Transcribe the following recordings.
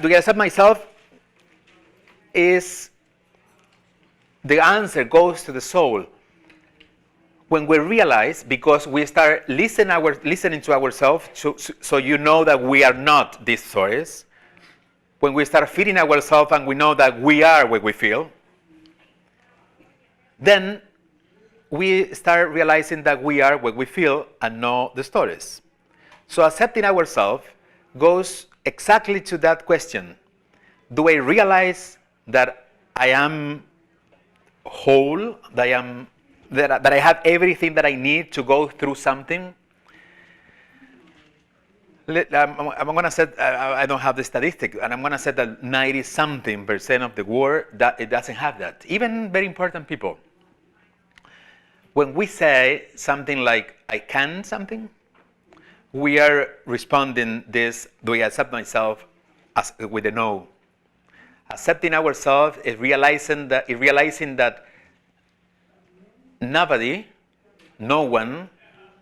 do I accept myself is the answer goes to the soul. When we realize, because we start listening to ourselves, so you know that we are not these stories. When we start feeling ourselves and we know that we are what we feel, then we start realizing that we are what we feel and not the stories. So accepting ourselves goes exactly to that question. Do I realize that I am whole, that I have everything that I need to go through something? I'm going to say, I don't have the statistic, and I'm going to say that 90-something% of the world, that it doesn't have that. Even very important people. When we say something like, I can something, we are responding this, do I accept myself, with a no. Accepting ourselves is realizing that nobody, no one,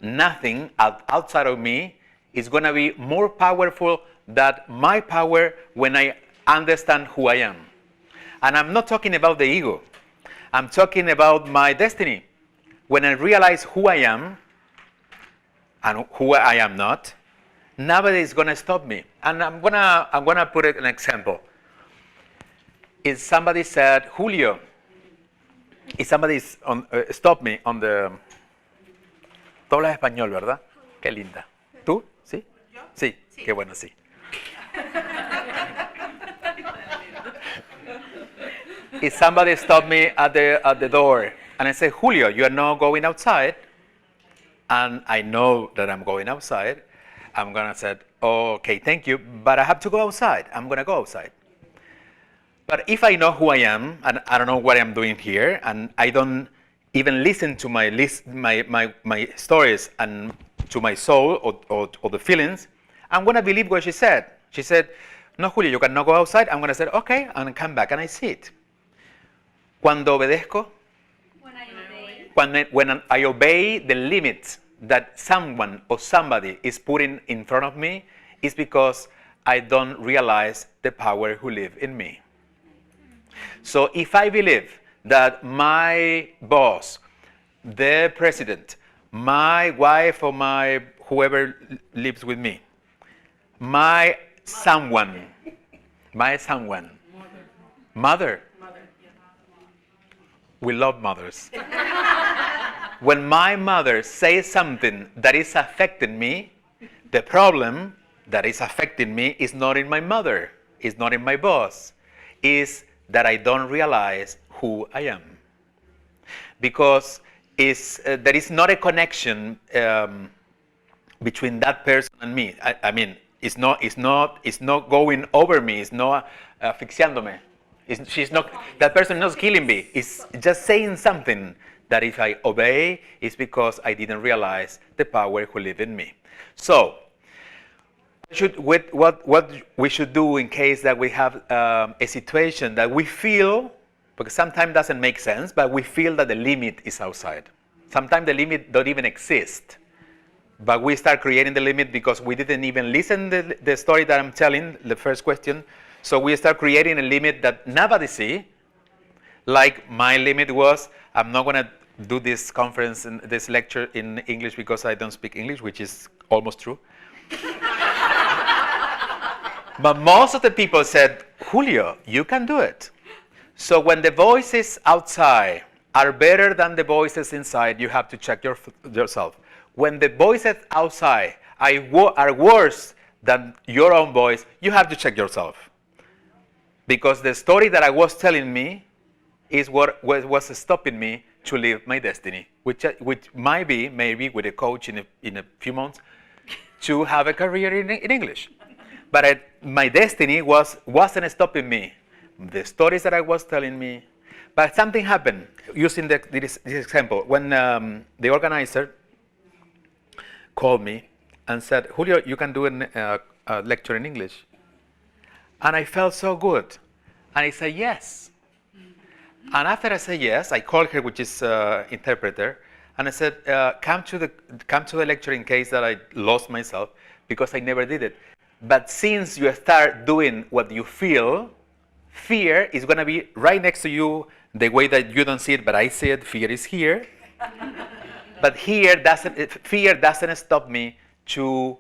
nothing outside of me is going to be more powerful than my power when I understand who I am. And I'm not talking about the ego. I'm talking about my destiny. When I realize who I am and who I am not, nobody is going to stop me. And I'm gonna put an example. If somebody said, Julio, if somebody stopped me on the... Tú hablas español, ¿verdad? Qué linda. ¿Tú? ¿Sí? ¿Yo? Sí. Qué bueno, sí. If somebody stopped me at the door and I said, Julio, you are not going outside, and I know that I'm going outside, I'm going to say, oh, okay, thank you, but I have to go outside. I'm going to go outside. But if I know who I am, and I don't know what I'm doing here, and I don't even listen to my stories and to my soul or the feelings, I'm going to believe what she said. She said, no, Julio, you cannot go outside. I'm going to say, okay, and come back, and I see it. Cuando obedezco, when I obey the limits that someone or somebody is putting in front of me, is because I don't realize the power who live in me. So if I believe that my boss, the president, my wife or my whoever lives with me, my someone, mother. We love mothers. When my mother says something that is affecting me, the problem that is affecting me is not in my mother, is not in my boss, is that I don't realize who I am. Because there is not a connection between that person and me. I mean, it's not going over me, it's not asfixiándome. That person is not killing me. It's just saying something that if I obey, it's because I didn't realize the power who live in me. So, what we should do in case that we have a situation that we feel, because sometimes it doesn't make sense, but we feel that the limit is outside. Sometimes the limit don't even exist. But we start creating the limit because we didn't even listen to the story that I'm telling, the first question. So we start creating a limit that nobody see. Like my limit was, I'm not going to do this conference, this lecture in English because I don't speak English, which is almost true. But most of the people said, Julio, you can do it. So when the voices outside are better than the voices inside, you have to check yourself. When the voices outside are worse than your own voice, you have to check yourself. Because the story that I was telling me is what was stopping me to live my destiny, which might be, maybe with a coach in a few months, to have a career in English. But my destiny wasn't stopping me. The stories that I was telling me. But something happened, using this example. When the organizer called me and said, Julio, you can do a lecture in English. And I felt so good. And I said, yes. And after I said yes, I called her, which is interpreter, and I said, come to the lecture in case that I lost myself, because I never did it. But since you start doing what you feel, fear is going to be right next to you, the way that you don't see it, but I see it. Fear is here. But fear doesn't stop me to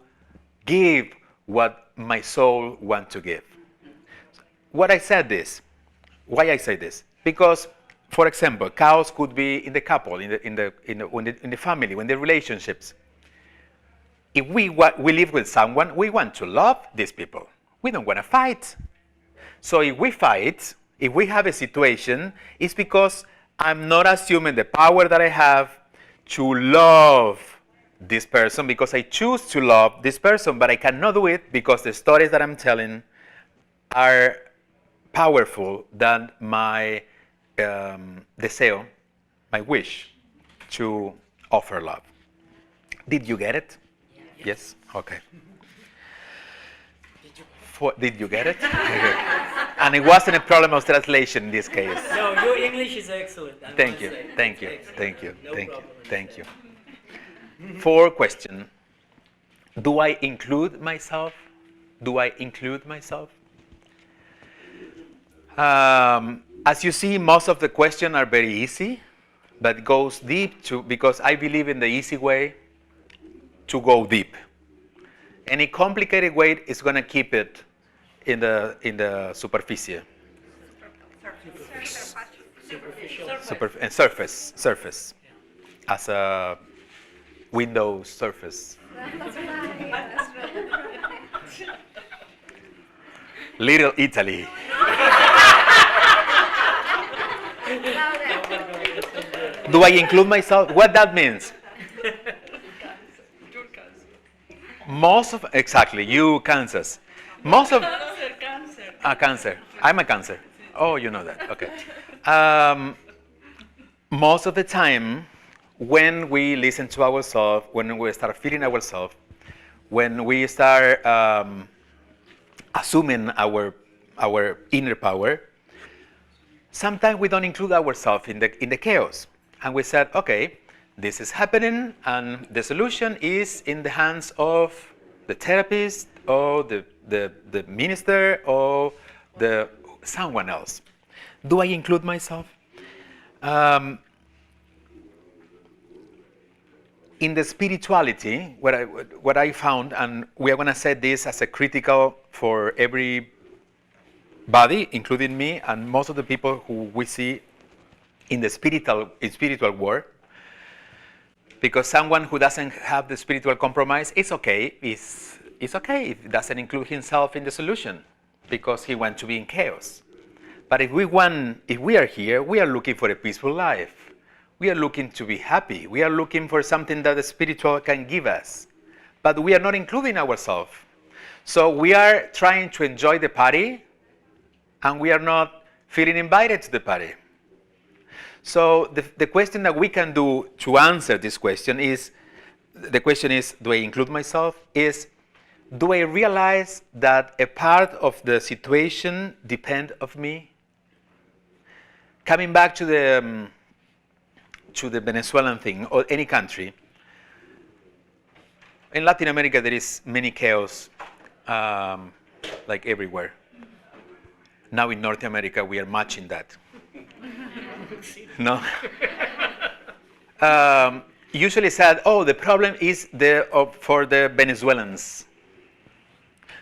give what my soul wants to give. Why I say this? Because, for example, chaos could be in the couple, in the family, in the relationships. If we live with someone, we want to love these people. We don't want to fight. So if we fight, if we have a situation, it's because I'm not assuming the power that I have to love this person, because I choose to love this person, but I cannot do it because the stories that I'm telling are powerful than my deseo, my wish to offer love. Did you get it? Yes? Okay. Did you get it? And it wasn't a problem of translation in this case. No, your English is excellent. Thank you. Fourth question. Do I include myself? As you see, most of the questions are very easy, but it goes deep because I believe in the easy way to go deep. Any complicated way is going to keep it in the superficie. Surface. As a Windows surface. Little Italy. Do I include myself? What that means? Exactly, you cancers. Cancer. I'm a cancer. Oh, you know that. Okay. Most of the time, when we listen to ourselves, when we start feeling ourselves, when we start assuming our inner power, sometimes we don't include ourselves in the chaos. And we said, okay, this is happening, and the solution is in the hands of the therapist or the minister or someone else. Do I include myself? In the spirituality, what I found, and we are going to set this as a critical for everybody, including me and most of the people who we see in the spiritual world, because someone who doesn't have the spiritual compromise, it's okay. It's okay if he doesn't include himself in the solution, because he wants to be in chaos. But if we are here, we are looking for a peaceful life. We are looking to be happy. We are looking for something that the spiritual can give us. But we are not including ourselves. So we are trying to enjoy the party, and we are not feeling invited to the party. So the question that we can do to answer this question is, do I include myself? Do I realize that a part of the situation depends on me? Coming back to the Venezuelan thing, or any country, in Latin America there is many chaos, like everywhere. Now in North America we are matching that. No. Usually said, the problem is for the Venezuelans.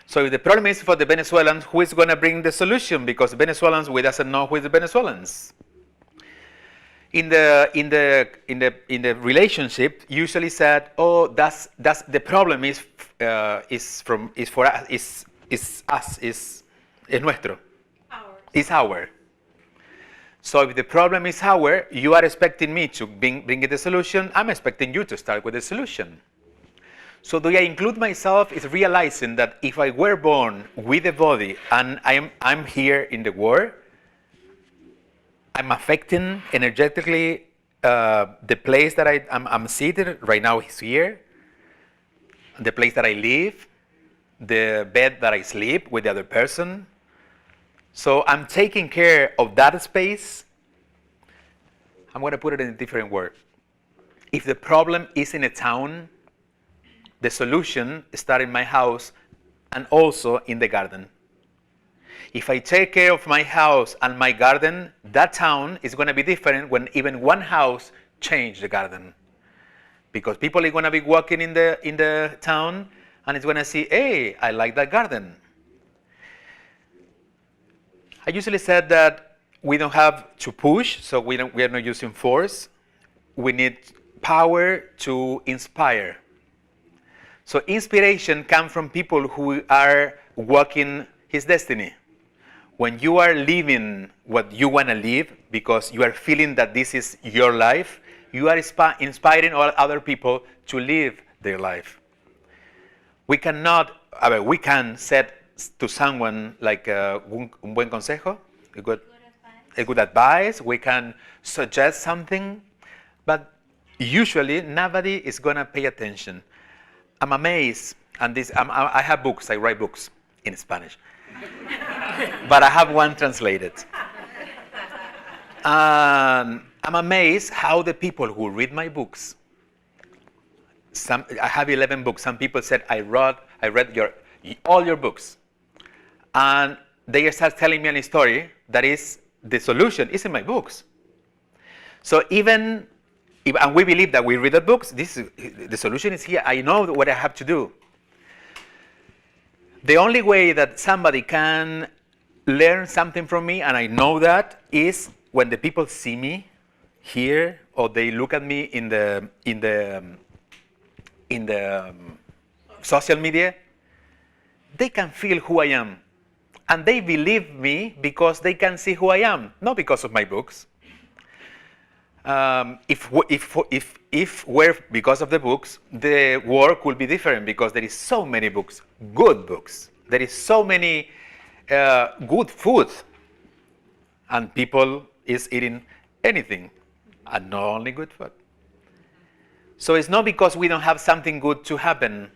So if the problem is for the Venezuelans, who is going to bring the solution? Because Venezuelans, we doesn't know who is the Venezuelans. In the relationship, usually said, that's the problem is for us, is us, is nuestro, is our. So if the problem is our, you are expecting me to bring the solution. I'm expecting you to start with the solution. So do I include myself? Is realizing that if I were born with a body and I'm here in the world, I'm affecting energetically the place that I'm seated right now is here, the place that I live, the bed that I sleep with the other person. So I'm taking care of that space. I'm going to put it in a different word. If the problem is in a town, the solution starts in my house and also in the garden. If I take care of my house and my garden, that town is going to be different when even one house change the garden. Because people are going to be walking in the town and it's going to see, hey, I like that garden. I usually said that we don't have to push, so we are not using force. We need power to inspire. So inspiration comes from people who are walking his destiny. When you are living what you want to live because you are feeling that this is your life, you are inspiring all other people to live their life. We can set to someone like un buen consejo, a good advice. We can suggest something, but usually nobody is going to pay attention. I'm amazed, and I have books, I write books in Spanish. But I have one translated. And I'm amazed how the people who read my books, I have 11 books. Some people said, I read all your books. And they start telling me a story that is, the solution is in my books. So and we believe that we read the books, the solution is here. I know what I have to do. The only way that somebody can learn something from me, and I know that, is when the people see me here, or they look at me in the social media. They can feel who I am, and they believe me because they can see who I am, not because of my books. If were because of the books, the work would be different because there is so many books, good books. There is so many good food, and people is eating anything, and not only good food. So it's not because we don't have something good to happen.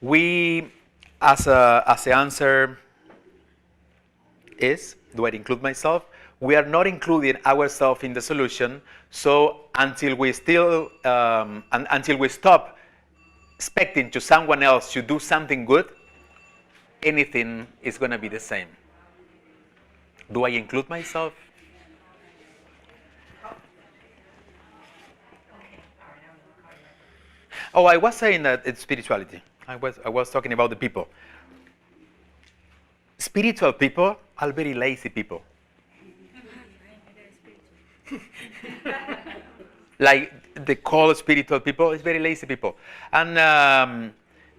We, as the answer is, do I include myself? We are not including ourselves in the solution. So until we stop expecting to someone else to do something good, anything is going to be the same. Do I include myself? Oh, I was saying that it's spirituality. I was talking about the people. Spiritual people are very lazy people. Like they call spiritual people is very lazy people, and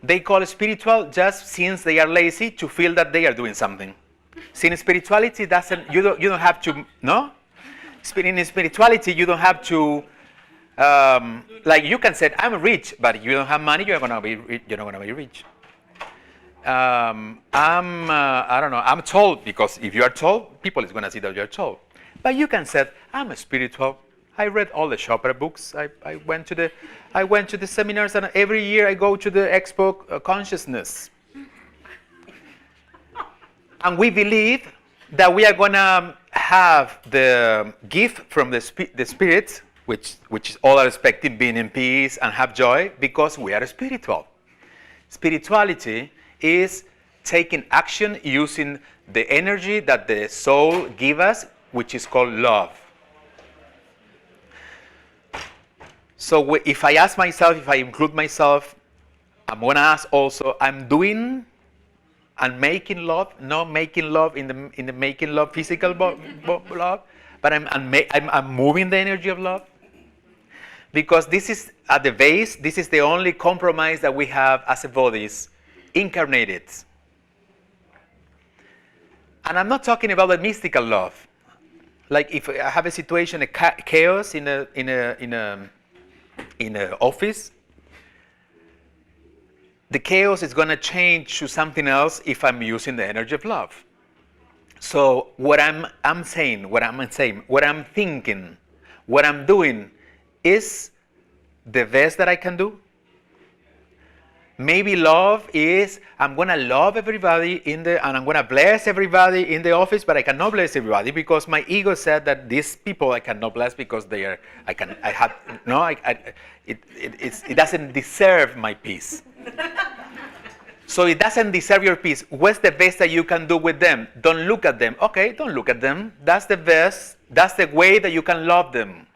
they call spiritual just since they are lazy to feel that they are doing something. Since spirituality doesn't, you don't have to, no. In spirituality, you don't have to. Like you can say, I'm rich, but you don't have money. You're not gonna be rich. I don't know. I'm tall because if you are tall, people is gonna see that you're tall. But you can say, I'm a spiritual. I read all the Chopra books. I went to the seminars, and every year I go to the Expo consciousness. And we believe that we are gonna have the gift from the spirit, which all are expecting, being in peace and have joy, because we are spiritual. Spirituality is taking action using the energy that the soul gives us, which is called love. So if I ask myself, if I include myself, I'm going to ask also, I'm doing and making love, not making love in the making love physical love, but I'm moving the energy of love. Because this is at the base, this is the only compromise that we have as a bodies incarnated. And I'm not talking about the mystical love. Like if I have a situation, a chaos in a office, the chaos is going to change to something else if I'm using the energy of love. So what I'm saying, what I'm thinking, what I'm doing is the best that I can do. Maybe love is I'm going to love everybody and I'm going to bless everybody in the office, but I cannot bless everybody because my ego said that these people I cannot bless because it doesn't deserve my peace. So it doesn't deserve your peace. What's the best that you can do with them? Don't look at them. Okay, don't look at them. That's the best. That's the way that you can love them.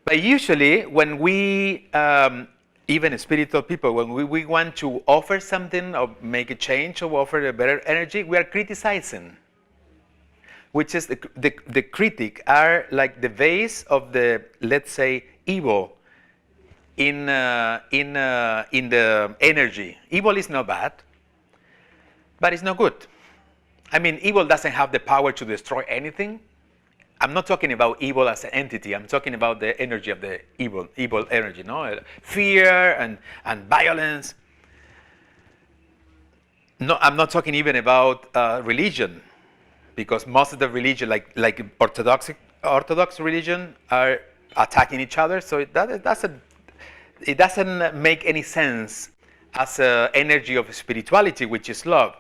But usually when we, even spiritual people, when we want to offer something or make a change or offer a better energy, we are criticizing. Which is the critic are like the base of the, let's say, evil in the energy. Evil is not bad, but it's not good. I mean, evil doesn't have the power to destroy anything. I'm not talking about evil as an entity. I'm talking about the energy of the evil energy, no? Fear and violence. No, I'm not talking even about religion, because most of the religion, like Orthodox religion, are attacking each other. So it doesn't make any sense as an energy of spirituality, which is love.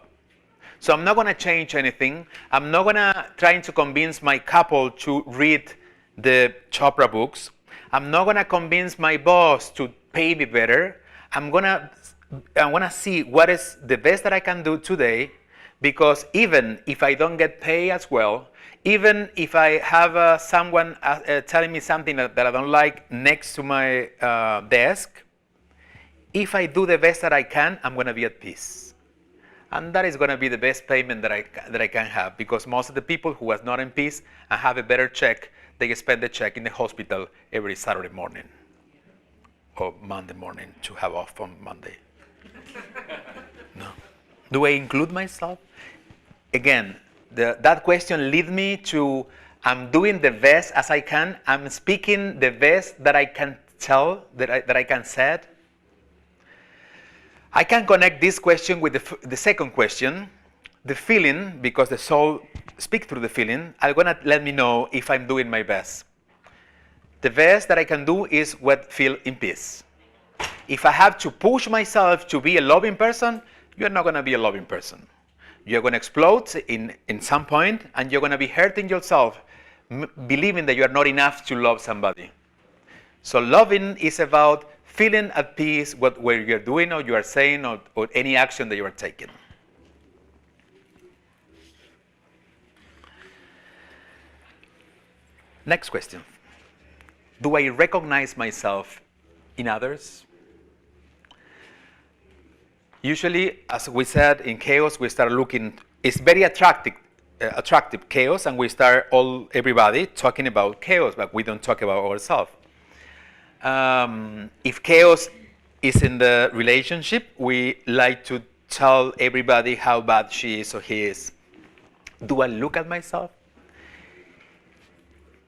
So I'm not going to change anything. I'm not going to try to convince my couple to read the Chopra books. I'm not going to convince my boss to pay me better. I want to see what is the best that I can do today, because even if I don't get paid as well, even if I have someone telling me something that I don't like next to my desk, if I do the best that I can, I'm going to be at peace. And that is going to be the best payment that I can have, because most of the people who are not in peace and have a better check, they spend the check in the hospital every Saturday morning or Monday morning to have off on Monday. No. Do I include myself? Again, that question leads me to, I'm doing the best as I can. I'm speaking the best that I can tell, that I can say. I can connect this question with the second question, the feeling, because the soul speaks through the feeling. I'm going to let me know if I'm doing my best. The best that I can do is what feel in peace. If I have to push myself to be a loving person, you're not going to be a loving person. You're going to explode in some point, and you're going to be hurting yourself, believing that you're not enough to love somebody. So loving is about feeling at peace what you're doing or you are saying or any action that you are taking. Next question. Do I recognize myself in others? Usually, as we said, in chaos, we start looking, it's very attractive chaos, and we start everybody talking about chaos, but we don't talk about ourselves. If chaos is in the relationship, we like to tell everybody how bad she is or he is. Do I look at myself?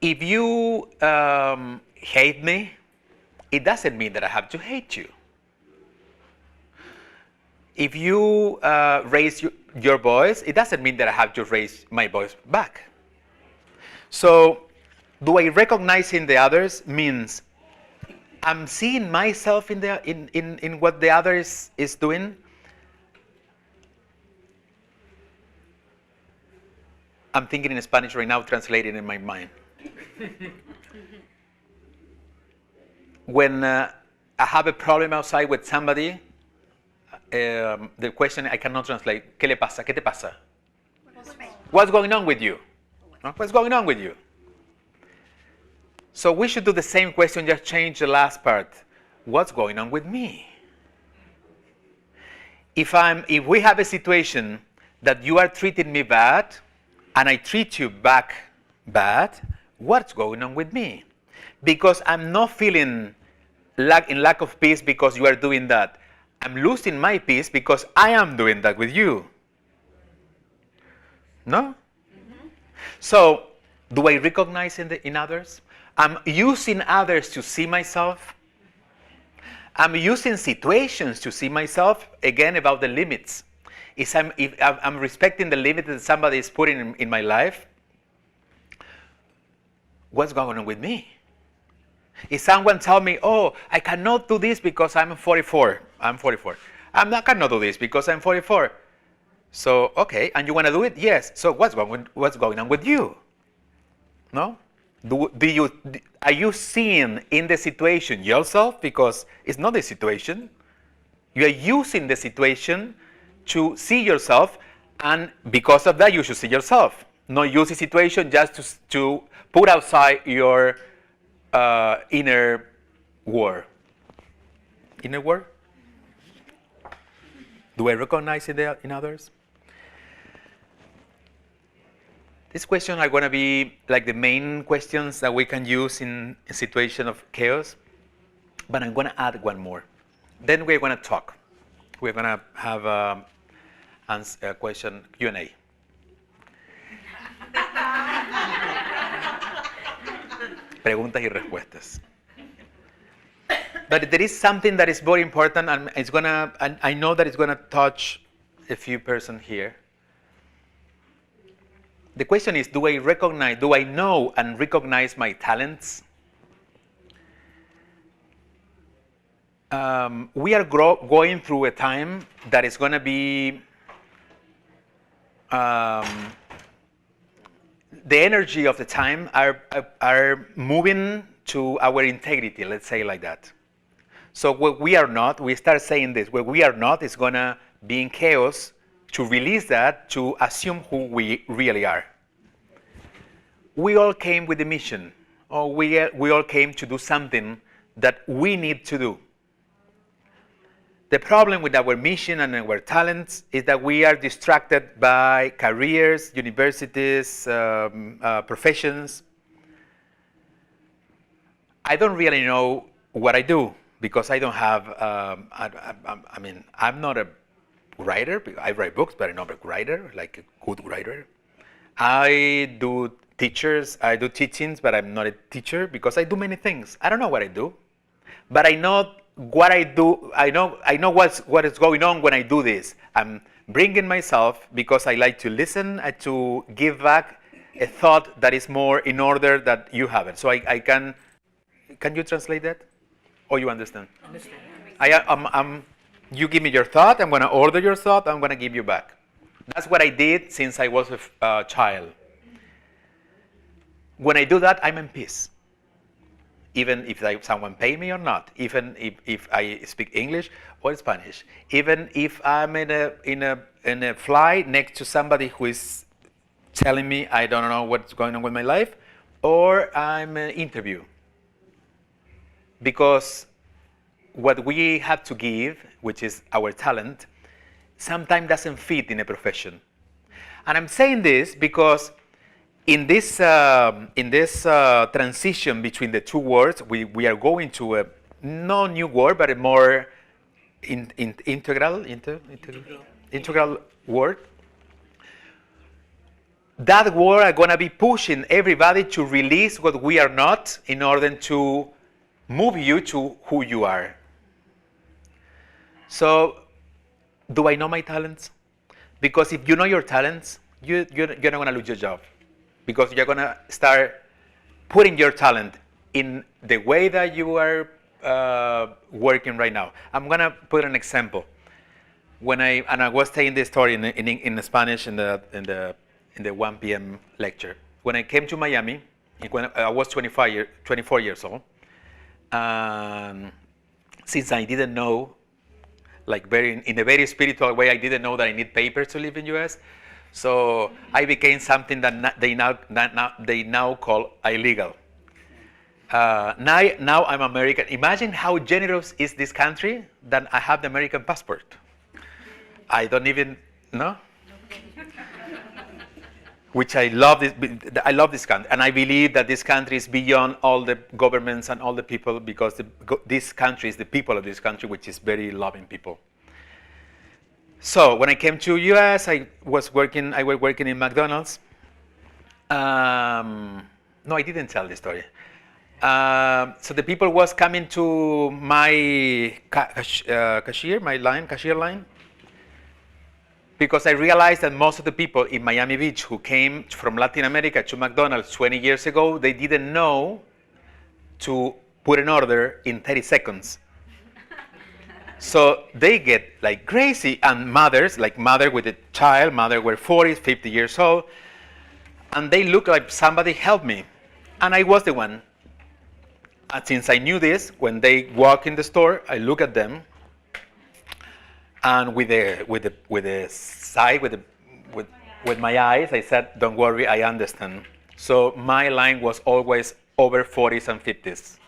If you hate me, it doesn't mean that I have to hate you. If you raise your voice, it doesn't mean that I have to raise my voice back. So, do I recognize in the others means I'm seeing myself in what the other is doing. I'm thinking in Spanish right now, translating in my mind. When I have a problem outside with somebody, the question I cannot translate. ¿Qué le pasa? ¿Qué te pasa? What's going on with you? What's going on with you? So we should do the same question, just change the last part. What's going on with me? If we have a situation that you are treating me bad and I treat you back bad, what's going on with me? Because I'm not feeling in lack of peace because you are doing that. I'm losing my peace because I am doing that with you. No? Mm-hmm. So, do I recognize in others? I'm using others to see myself. I'm using situations to see myself, again, about the limits. If I'm respecting the limit that somebody is putting in my life, what's going on with me? If someone tells me, oh, I cannot do this because I'm 44. I cannot do this because I'm 44. So, okay, and you want to do it? Yes. So what's going on with you? No? Are you seeing in the situation yourself? Because it's not the situation. You are using the situation to see yourself, and because of that, you should see yourself. Not use the situation just to put outside your inner world. Inner world? Do I recognize it in others? These questions are going to be like the main questions that we can use in a situation of chaos. But I'm going to add one more. Then we're going to talk. We're going to have a question, Q&A. Preguntas y respuestas. But there is something that is very important, and I know that it's going to touch a few persons here. The question is, do I know and recognize my talents? We are going through a time that is going to be the energy of the time are moving to our integrity, let's say like that. So what we are not, we start saying this, what we are not is going to be in chaos, to release that, to assume who we really are. We all came with a mission, or we all came to do something that we need to do. The problem with our mission and our talents is that we are distracted by careers, universities, professions. I don't really know what I do because I don't have, I'm not a writer. I write books, but I'm not a writer, like a good writer. I do teachings, but I'm not a teacher because I do many things. I don't know what I do, but I know what I do. I know what is going on when I do this. I'm bringing myself because I like to listen and to give back a thought that is more in order that you have it. So I can you translate that? Or you understand? Understand. You give me your thought, I'm going to order your thought, I'm going to give you back. That's what I did since I was a child. When I do that, I'm in peace. Even if someone pay me or not, even if I speak English or Spanish, even if I'm in a flight next to somebody who is telling me I don't know what's going on with my life, or I'm in an interview. Because what we have to give, which is our talent, sometimes doesn't fit in a profession. And I'm saying this because in this transition between the two words, we are going to a no new word, but a more integral word. That word are going to be pushing everybody to release what we are not in order to move you to who you are. So, do I know my talents? Because if you know your talents, you're not going to lose your job. Because you're going to start putting your talent in the way that you are working right now. I'm going to put an example. When I was telling this story in Spanish in the 1 p.m. lecture. When I came to Miami, when I was 24 years old, since I didn't know, like in a very spiritual way, I didn't know that I need papers to live in US. So I became something that they now call illegal. Now I'm American. Imagine how generous is this country that I have the American passport. I don't even know. Which I love this country, and I believe that this country is beyond all the governments and all the people, because this country is the people of this country, which is very loving people. So when I came to US, I was working in McDonald's. No, I didn't tell the story. So the people was coming to my cashier line. Because I realized that most of the people in Miami Beach who came from Latin America to McDonald's 20 years ago, they didn't know to put an order in 30 seconds. So they get like crazy, and mothers, like mother with a child, mother were 40, 50 years old, and they look like somebody helped me. And I was the one. And since I knew this, when they walk in the store, I look at them, And with my eyes, I said, "Don't worry, I understand." So my line was always over 40s and 50s.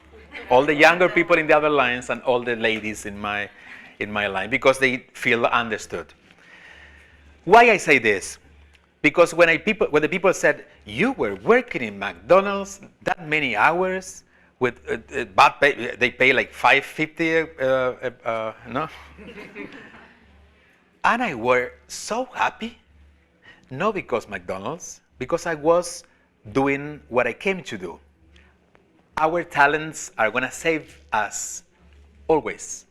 All the younger people in the other lines and all the ladies in my line, because they feel understood. Why I say this? Because when the people said, "You were working in McDonald's that many hours with bad pay, they pay like $5.50, no?" And I were so happy, not because McDonald's, because I was doing what I came to do. Our talents are gonna save us always.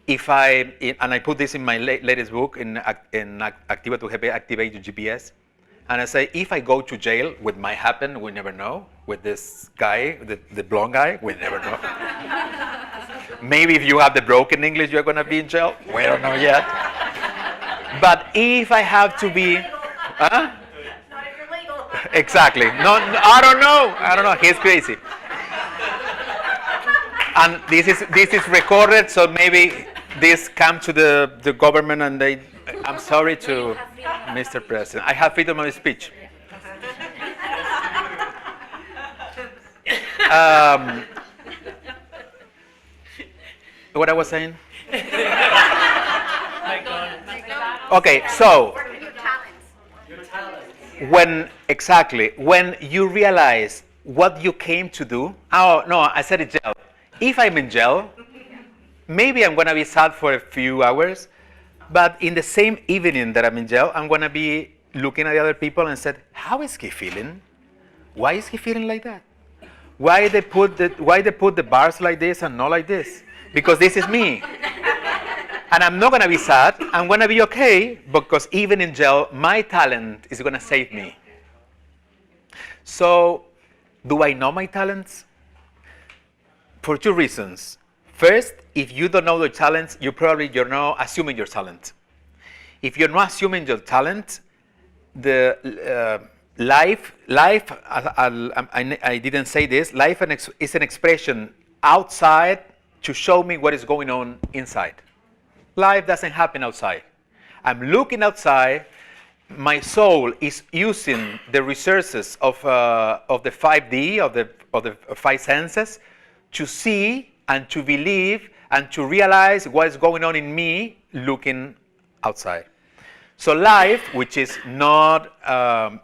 And I put this in my latest book in Activa tu GPS, Activate Your GPS, and I say, if I go to jail, what might happen, we never know. With this guy, the blonde guy, we never know. Maybe if you have the broken English, you're gonna be in jail. We don't know yet. But if I have to be, huh? Not if you're legal. Exactly. No, I don't know. He's crazy. And this is recorded, so maybe this come to the government and they. I'm sorry to Mr. President. I have freedom of speech. What I was saying? Okay, so when you realize what you came to do. Oh no, I said it jail. If I'm in jail, maybe I'm gonna be sad for a few hours, but in the same evening that I'm in jail, I'm gonna be looking at the other people and said, "How is he feeling? Why is he feeling like that? Why they put the bars like this and not like this? Because this is me." And I'm not gonna be sad. I'm gonna be okay, because even in jail, my talent is gonna save me. So, do I know my talents? For two reasons. First, if you don't know your talents, you're not assuming your talent. If you're not assuming your talent, the life. I didn't say this. Life is an expression outside to show me what is going on inside. Life doesn't happen outside. I'm looking outside. My soul is using the resources of the 5D, of the five senses, to see and to believe and to realize what is going on in me looking outside. So life, which is not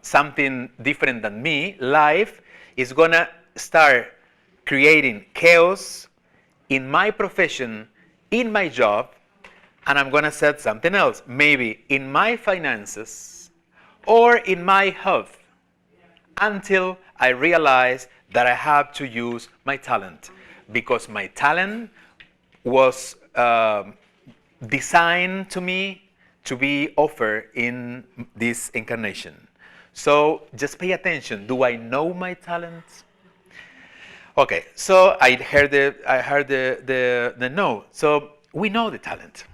something different than me, life is going to start creating chaos in my profession, in my job, and I'm going to say something else, maybe in my finances or in my health, until I realize that I have to use my talent, because my talent was designed to me to be offered in this incarnation. So just pay attention. Do I know my talents? Okay, so I heard the no. So we know the talent.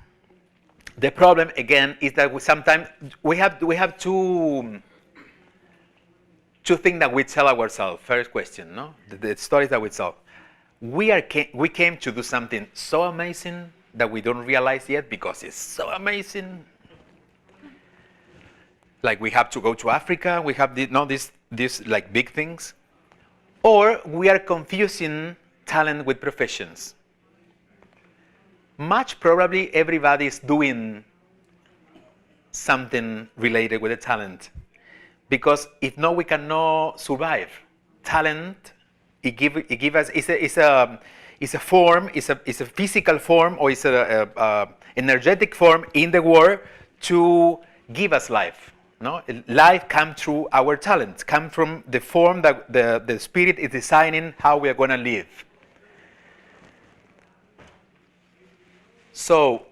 The problem again is that sometimes we have two things that we tell ourselves. First question, no, the stories that we tell. We came to do something so amazing that we don't realize yet because it's so amazing. Like we have to go to Africa. We have these like big things, or we are confusing talent with professions. Much probably everybody is doing something related with the talent, because if not, we cannot survive. Talent, it give us it's a form, it's a physical form, or it's a energetic form in the world to give us life. No, life comes through our talents, come from the form that the spirit is designing how we are going to live. So,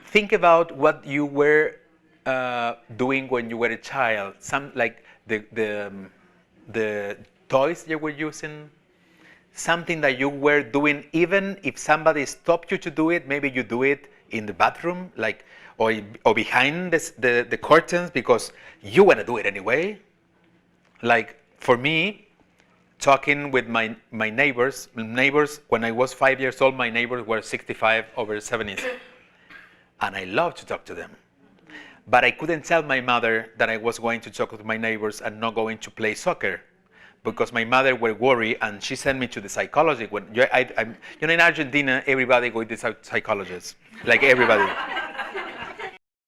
think about what you were doing when you were a child. Some like the toys you were using, something that you were doing, even if somebody stopped you to do it. Maybe you do it in the bathroom, like or behind the curtains because you want to do it anyway. Like for me, talking with my neighbors. Neighbors, when I was 5 years old, my neighbors were 65 over 70s. And I loved to talk to them. But I couldn't tell my mother that I was going to talk with my neighbors and not going to play soccer, because my mother were worried, and she sent me to the psychologist. When in Argentina, everybody goes to the psychologist, like everybody.